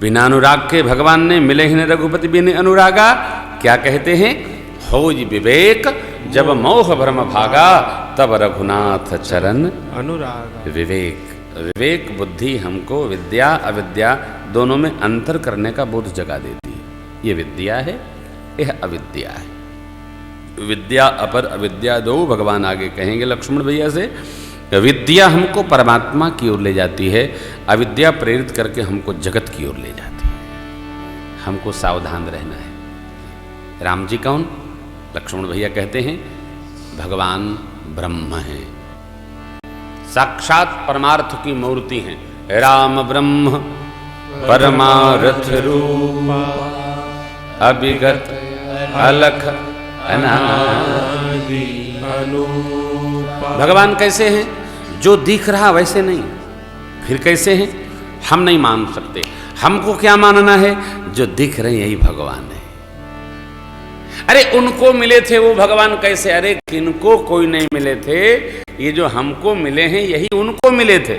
बिना अनुराग के भगवान ने मिले ही न रघुपति बिन अनुरागा। क्या कहते हैं? हो जी विवेक जब मोह भ्रम भागा, तब रघुनाथ चरण अनुराग। विवेक, विवेक बुद्धि हमको विद्या अविद्या दोनों में अंतर करने का बोध जगा देती है। ये विद्या है, यह अविद्या है। विद्या अपर अविद्या दो, भगवान आगे कहेंगे लक्ष्मण भैया से। विद्या हमको परमात्मा की ओर ले जाती है, अविद्या प्रेरित करके हमको जगत की ओर ले जाती है। हमको सावधान रहना है। राम जी कौन? लक्ष्मण भैया कहते हैं भगवान ब्रह्म हैं, साक्षात परमार्थ की मूर्ति हैं। राम ब्रह्म परमार्थ रूपा, अभिगत अलख अनादि अनूपा। भगवान कैसे हैं? जो दिख रहा वैसे नहीं। फिर कैसे हैं? हम नहीं मान सकते। हमको क्या मानना है? जो दिख रहे यही भगवान है। अरे उनको मिले थे वो भगवान कैसे? अरे किनको कोई नहीं मिले थे, ये जो हमको मिले हैं यही उनको मिले थे।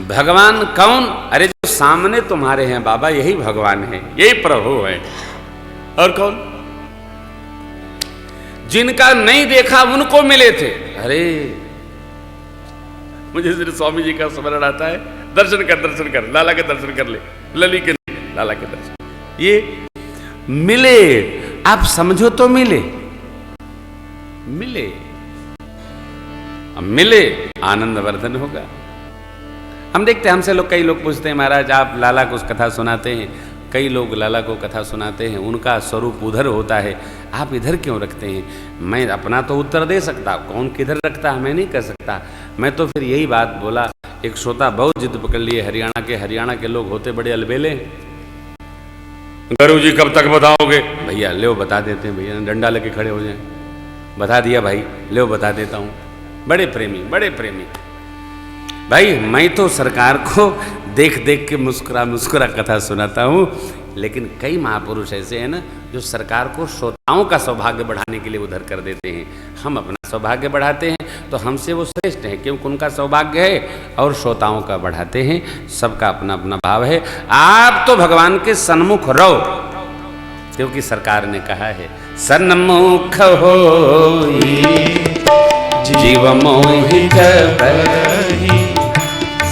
भगवान कौन? अरे जो सामने तुम्हारे हैं बाबा, यही भगवान है, यही प्रभु है। और कौन? जिनका नहीं देखा उनको मिले थे। अरे मुझे श्री स्वामी जी का स्मरण आता है, दर्शन कर, लाला के दर्शन कर ले, लली के लाला के दर्शन। ये मिले, आप समझो तो मिले, मिले, मिले आनंद वर्धन होगा। हम देखते हैं, हमसे लोग, कई लोग पूछते हैं महाराज आप लाला को कथा सुनाते हैं, कई लोग लाला को कथा सुनाते हैं, उनका स्वरूप उधर होता है, आप इधर क्यों रखते हैं? मैं अपना तो उत्तर दे सकता, कौन किधर रखता है मैं नहीं कर सकता। मैं तो फिर यही बात बोला। एक श्रोता बहुत जिद पकड़ लिए, हरियाणा के लोग होते बड़े अलबेले। गुरु जी कब तक बताओगे? भैया ले बता देते हैं, भैया डंडा लेके खड़े हो जाए। बता दिया भाई, ले बता देता हूँ। बड़े प्रेमी, बड़े प्रेमी भाई। मैं तो सरकार को देख देख के मुस्कुरा कथा सुनाता हूँ, लेकिन कई महापुरुष ऐसे हैं ना जो सरकार को श्रोताओं का सौभाग्य बढ़ाने के लिए उधर कर देते हैं। हम अपना सौभाग्य बढ़ाते हैं तो हमसे वो श्रेष्ठ हैं, क्योंकि उनका सौभाग्य है, और श्रोताओं का बढ़ाते हैं। सबका अपना अपना भाव है। आप तो भगवान के सन्मुख रहो, क्योंकि सरकार ने कहा है सन्मुख हो जीव मोहि जबहि,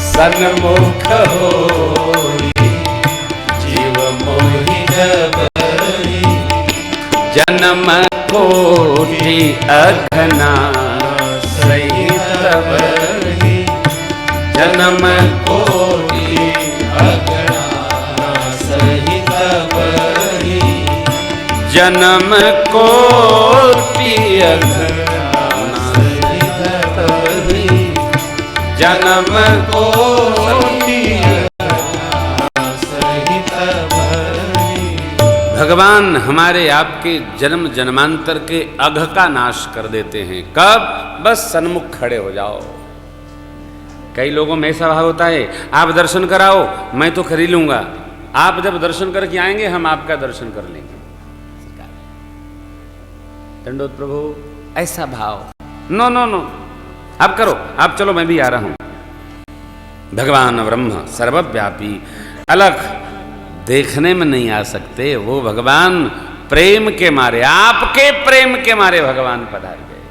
सन्मुख हो जीव मोहि जबहि, जन्म कोटि अघना सहित बहि, जन्म कोटि अघना सहित बहि, जन्म कोटि अघना सहित बहि, जन्म कोटि अघना सहित बहि। भगवान हमारे आपके जन्म जन्मांतर के अघ का नाश कर देते हैं। कब? बस सन्मुख खड़े हो जाओ। कई लोगों में ऐसा भाव होता है आप दर्शन कराओ मैं तो कर ही लूंगा, आप जब दर्शन करके आएंगे हम आपका दर्शन कर लेंगे। दंडोत प्रभु, ऐसा भाव नो नो नो, आप करो, आप चलो मैं भी आ रहा हूं। भगवान ब्रह्म सर्वव्यापी, अलग देखने में नहीं आ सकते। वो भगवान प्रेम के मारे, आपके प्रेम के मारे भगवान पधार गए।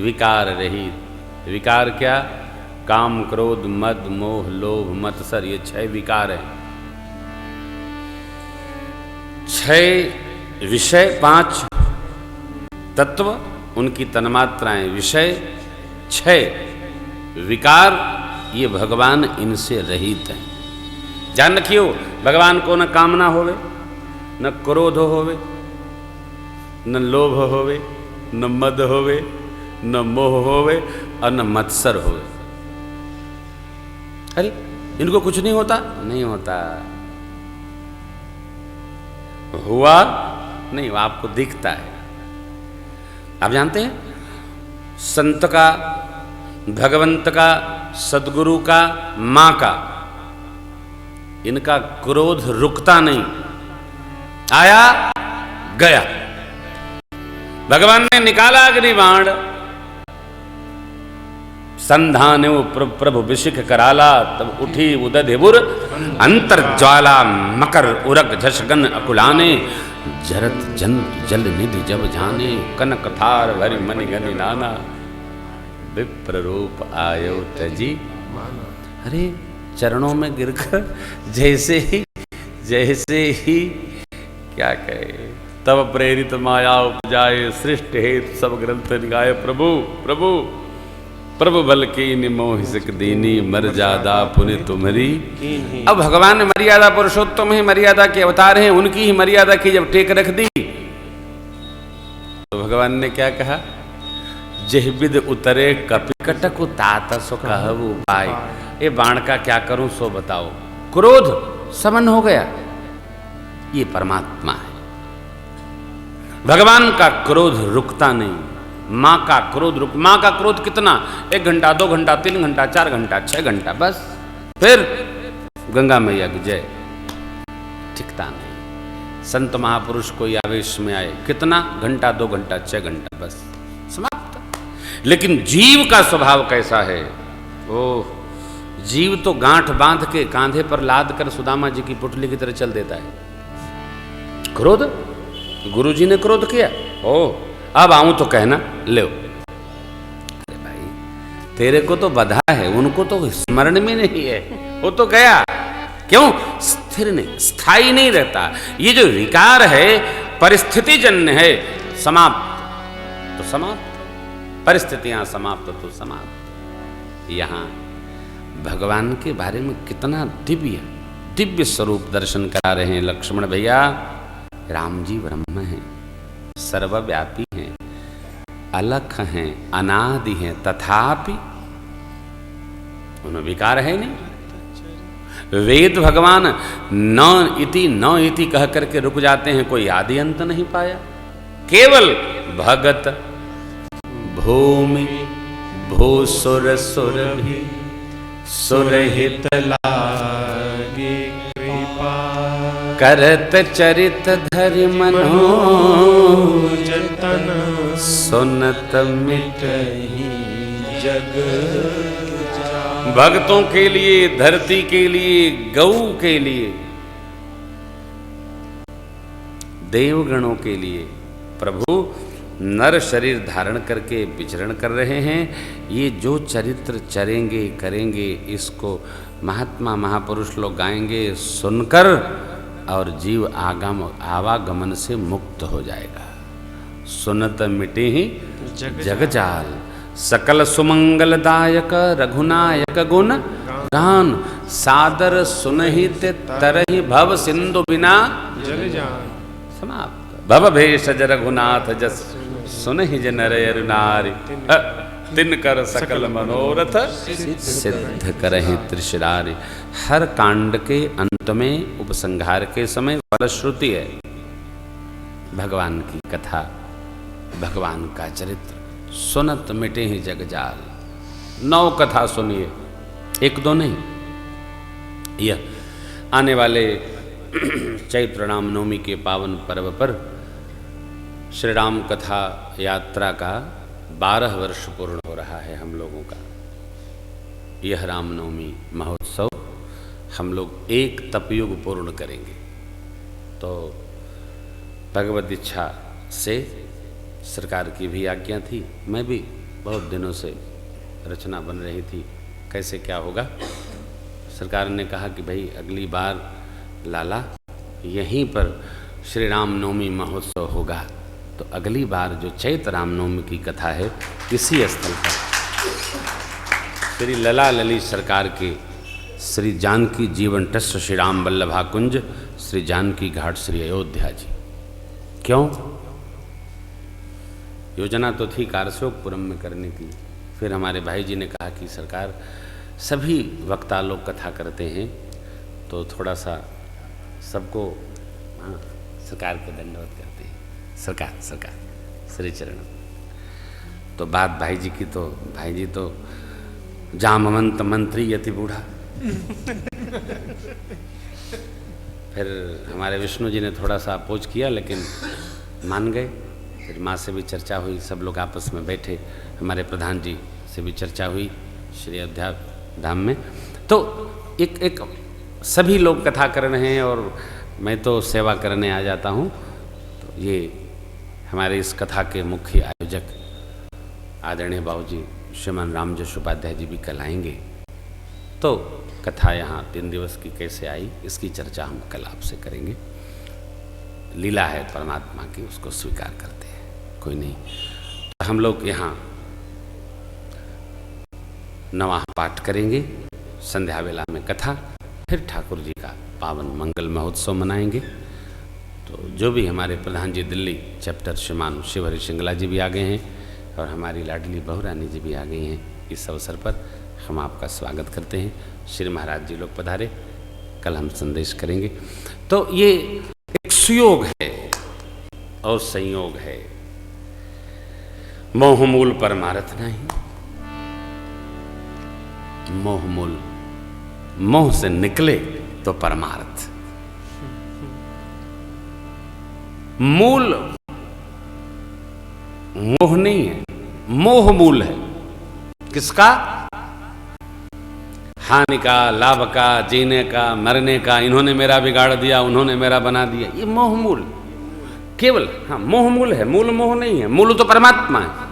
विकार रहित। विकार क्या? काम क्रोध मद मोह लोभ मत्सर, ये 6 विकार हैं। 6 विषय, 5 तत्व, उनकी तन्मात्राएं विषय, 6 विकार, ये भगवान इनसे रहित हैं। जान रखियो, भगवान को न कामना होवे, न क्रोध होवे, न लोभ होवे, न मद होवे, न मोह होवे, और न मत्सर होवे। अरे इनको कुछ नहीं होता? नहीं होता। हुआ नहीं, आपको दिखता है। आप जानते हैं संत का, भगवंत का, सदगुरु का, मां का, इनका क्रोध रुकता नहीं, आया गया। भगवान ने निकाला अग्निबाण, संधाने प्रभु विशिख कराला, तब उठी उदध हिबुर अंतर्ज्वाला, मकर उरग झसगन अकुलाने, जरत जन जल निधि जब जाने, कनक थार भरि मनि गनि नाना, विप्र रूप आयो तजी। अरे चरणों में गिरकर जैसे ही क्या कहे, तब प्रेरित माया उपजाए, सृष्टि हेतु सब ग्रंथ निगाए, प्रभु प्रभु प्रभु बल की निमोह सिक दीनी, मर्यादा पुण्य तुम्हारी। अब भगवान मर्यादा पुरुषोत्तम है, मर्यादा के अवतार हैं, उनकी ही मर्यादा की जब टेक रख दी तो भगवान ने क्या कहा, जेहबिद उतरे कपिकटक तात सो कहु पाए। ये बाण का क्या करूं सो बताओ। क्रोध समन हो गया, ये परमात्मा है। भगवान का क्रोध रुकता नहीं, माँ का क्रोध माँ का क्रोध कितना, 1 घंटा 2 घंटा 3 घंटा 4 घंटा 6 घंटा, बस फिर गंगा मैया की जय, टिकता नहीं। संत महापुरुष कोई आवेश में आए, कितना घंटा 2 घंटा 6 घंटा, बस समाप्त। लेकिन जीव का स्वभाव कैसा है, ओह, जीव तो गांठ बांध के कांधे पर लाद कर सुदामा जी की पुतली की तरह चल देता है। क्रोध, गुरुजी ने क्रोध किया, ओह अब आऊं तो कहना ले। अरे भाई तेरे को तो बधा है, उनको तो स्मरण में नहीं है, वो तो गया। क्यों? स्थिर नहीं, स्थायी नहीं रहता। ये जो विकार है परिस्थिति जन्य है, समाप्त तो समाप्त, परिस्थितियां समाप्त तो समाप्त। यहां भगवान के बारे में कितना दिव्य स्वरूप दर्शन करा रहे हैं लक्ष्मण भैया। राम जी ब्रह्म हैं, सर्वव्यापी हैं, अलख हैं, अनादि हैं, तथापि उन्हें विकार है नहीं। वेद भगवान न इति कह करके रुक जाते हैं, कोई आदि अंत नहीं पाया। केवल भगत भूमि भूसुर सुर भी सुरहित लागे कृपा, करत चरित धरि मनोजतन, सुनत मिटहि जग। भक्तों के लिए, धरती के लिए, गौ के लिए, देवगणों के लिए प्रभु नर शरीर धारण करके विचरण कर रहे हैं। ये जो चरित्र चरेंगे करेंगे, इसको महात्मा महापुरुष लोग गाएंगे सुनकर, और जीव आवागमन से मुक्त हो जाएगा। सुनत मिटे ही जगजाल, सकल सुमंगलदायक रघुनायक गुण गान, सादर सुनहित तरहि भव सिंधु बिना जग जान। समाप्त। भव भेषज रघुनाथ जस सुनहि जन नर नारी, तिनकर सकल मनोरथ सिद्ध करहि त्रिशरारी। हर कांड के अंत में उपसंहार के समय फलश्रुति है, भगवान की कथा, भगवान का चरित्र। सुनत मिटे ही जगजाल, 9 कथा सुनिए, 1-2 नहीं। यह आने वाले चैत्र रामनवमी के पावन पर्व पर श्री राम कथा यात्रा का 12 वर्ष पूर्ण हो रहा है हम लोगों का। यह रामनवमी महोत्सव हम लोग एक तपयुग पूर्ण करेंगे। तो भगवत इच्छा से सरकार की भी आज्ञा थी, मैं भी बहुत दिनों से रचना बन रही थी कैसे क्या होगा। सरकार ने कहा कि भाई अगली बार लाला यहीं पर श्री रामनवमी महोत्सव होगा, तो अगली बार जो चैत्र रामनवमी की कथा है इसी स्थल पर श्री लला ललित सरकार के श्री जानकी जीवन ट्रस्ट श्री राम वल्लभा कुंज श्री जानकी घाट श्री अयोध्या जी। क्यों? योजना तो थी कारसेवकपुरम में करने की, फिर हमारे भाई जी ने कहा कि सरकार सभी वक्ता लोग कथा करते हैं तो थोड़ा सा सबको सरकार को दंडवत करते हैं, सरकार श्री चरण। तो बात भाई जी की, तो भाई जी तो जामवंत मंत्री यति बूढ़ा। फिर हमारे विष्णु जी ने थोड़ा सा अपोज किया लेकिन मान गए। फिर माँ से भी चर्चा हुई, सब लोग आपस में बैठे, हमारे प्रधान जी से भी चर्चा हुई श्री अयोध्या धाम में। तो एक सभी लोग कथा कर रहे हैं और मैं तो सेवा करने आ जाता हूँ। तो ये हमारे इस कथा के मुख्य आयोजक आदरणीय बाबूजी श्रीमान रामजश उपाध्याय जी भी कल आएंगे। तो कथा यहाँ 3 दिवस की कैसे आई इसकी चर्चा हम कल आपसे करेंगे। लीला है परमात्मा की, उसको स्वीकार करते हैं, कोई नहीं। तो हम लोग यहाँ नवाह पाठ करेंगे, संध्या वेला में कथा, फिर ठाकुर जी का पावन मंगल महोत्सव मनाएंगे। तो जो भी हमारे प्रधान जी दिल्ली चैप्टर श्रीमान शिवहरि श्रृंगला जी भी आ गए हैं और हमारी लाडली बहू रानी जी भी आ गई हैं। इस अवसर पर हम आपका स्वागत करते हैं। श्री महाराज जी लोग पधारे, कल हम संदेश करेंगे। तो ये एक सुयोग है और संयोग है। मोह मूल परमार्थ नहीं, मोह मूल, मोह से निकले तो परमार्थ। मूल मोह नहीं है, मोह मूल है। किसका? हानि का, लाभ का, जीने का, मरने का। इन्होंने मेरा बिगाड़ दिया, उन्होंने मेरा बना दिया, ये मोह मूल केवल, हाँ मोह मूल है, मूल मोह नहीं है। मूल तो परमात्मा है।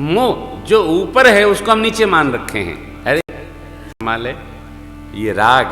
मोह जो ऊपर है उसको हम नीचे मान रखे हैं। अरे हिमालय, ये राग